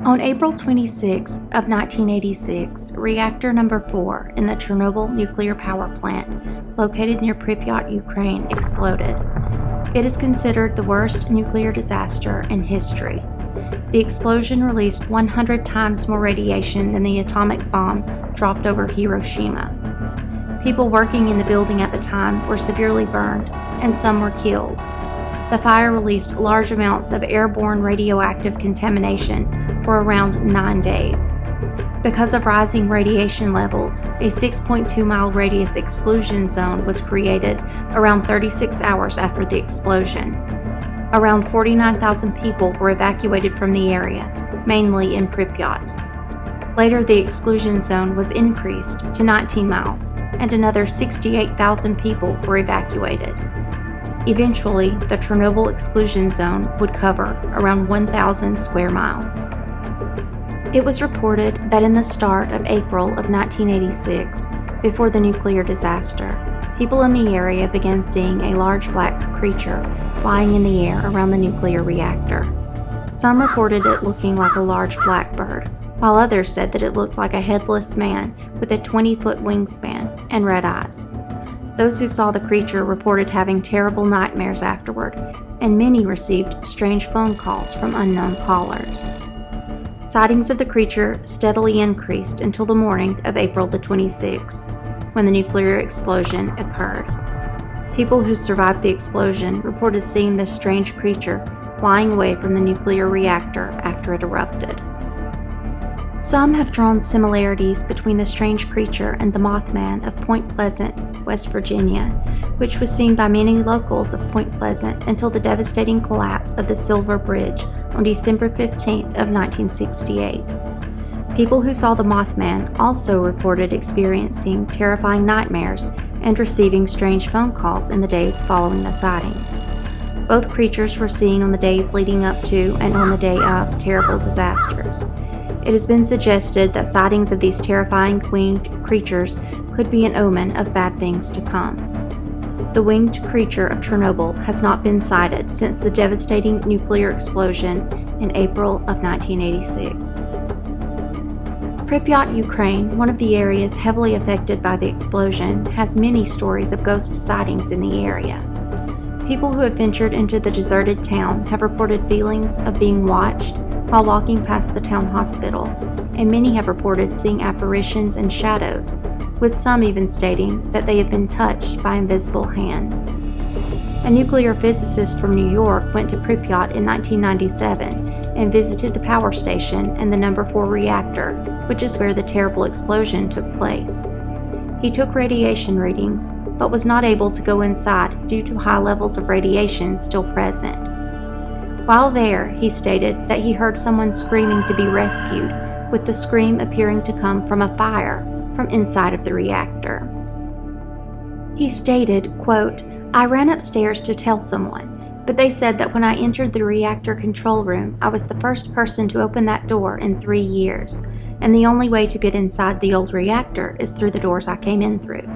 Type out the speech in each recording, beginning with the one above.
On April 26 of 1986, reactor number 4 in the Chernobyl Nuclear Power Plant, located near Pripyat, Ukraine, exploded. It is considered the worst nuclear disaster in history. The explosion released 100 times more radiation than the atomic bomb dropped over Hiroshima. People working in the building at the time were severely burned, and some were killed. The fire released large amounts of airborne radioactive contamination for around 9 days. Because of rising radiation levels, a 6.2-mile radius exclusion zone was created around 36 hours after the explosion. Around 49,000 people were evacuated from the area, mainly in Pripyat. Later, the exclusion zone was increased to 19 miles, and another 68,000 people were evacuated. Eventually, the Chernobyl exclusion zone would cover around 1,000 square miles. It was reported that in the start of April of 1986, before the nuclear disaster, people in the area began seeing a large black creature flying in the air around the nuclear reactor. Some reported it looking like a large blackbird, while others said that it looked like a headless man with a 20-foot wingspan and red eyes. Those who saw the creature reported having terrible nightmares afterward, and many received strange phone calls from unknown callers. Sightings of the creature steadily increased until the morning of April the 26th, when the nuclear explosion occurred. People who survived the explosion reported seeing this strange creature flying away from the nuclear reactor after it erupted. Some have drawn similarities between the strange creature and the Mothman of Point Pleasant, West Virginia, which was seen by many locals of Point Pleasant until the devastating collapse of the Silver Bridge on December 15th of 1968. People who saw the Mothman also reported experiencing terrifying nightmares and receiving strange phone calls in the days following the sightings. Both creatures were seen on the days leading up to and on the day of terrible disasters. It has been suggested that sightings of these terrifying winged creatures could be an omen of bad things to come. The winged creature of Chernobyl has not been sighted since the devastating nuclear explosion in April of 1986. Pripyat, Ukraine, one of the areas heavily affected by the explosion, has many stories of ghost sightings in the area. People who have ventured into the deserted town have reported feelings of being watched while walking past the town hospital, and many have reported seeing apparitions and shadows, with some even stating that they have been touched by invisible hands. A nuclear physicist from New York went to Pripyat in 1997 and visited the power station and the number 4 reactor, which is where the terrible explosion took place. He took radiation readings, but was not able to go inside due to high levels of radiation still present. While there, he stated that he heard someone screaming to be rescued, with the scream appearing to come from a fire from inside of the reactor. He stated, quote, "I ran upstairs to tell someone, but they said that when I entered the reactor control room, I was the first person to open that door in 3 years, and the only way to get inside the old reactor is through the doors I came in through.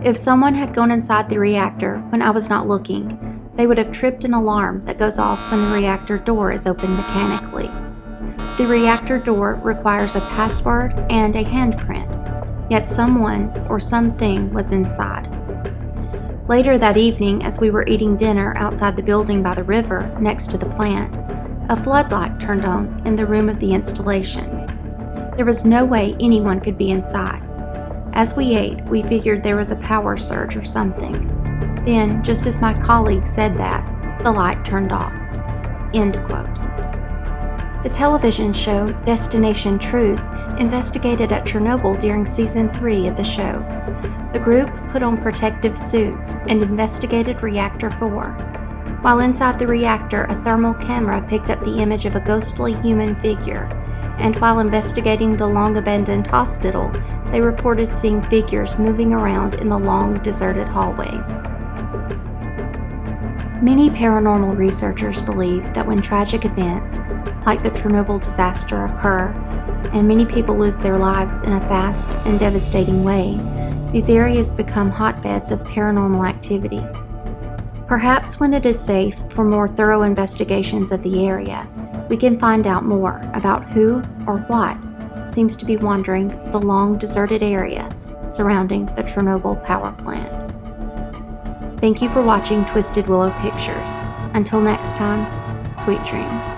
If someone had gone inside the reactor when I was not looking, they would have tripped an alarm that goes off when the reactor door is opened mechanically. The reactor door requires a password and a handprint, yet someone or something was inside." Later that evening, as we were eating dinner outside the building by the river next to the plant, a floodlight turned on in the room of the installation. There was no way anyone could be inside. As we ate, we figured there was a power surge or something. Then, just as my colleague said that, the light turned off. End quote. The television show Destination Truth investigated at Chernobyl during Season 3 of the show. The group put on protective suits and investigated Reactor 4. While inside the reactor, a thermal camera picked up the image of a ghostly human figure, and while investigating the long-abandoned hospital, they reported seeing figures moving around in the long, deserted hallways. Many paranormal researchers believe that when tragic events, like the Chernobyl disaster, occur, and many people lose their lives in a fast and devastating way, these areas become hotbeds of paranormal activity. Perhaps when it is safe for more thorough investigations of the area, we can find out more about who or what seems to be wandering the long deserted area surrounding the Chernobyl power plant. Thank you for watching Twisted Willow Pictures. Until next time, sweet dreams.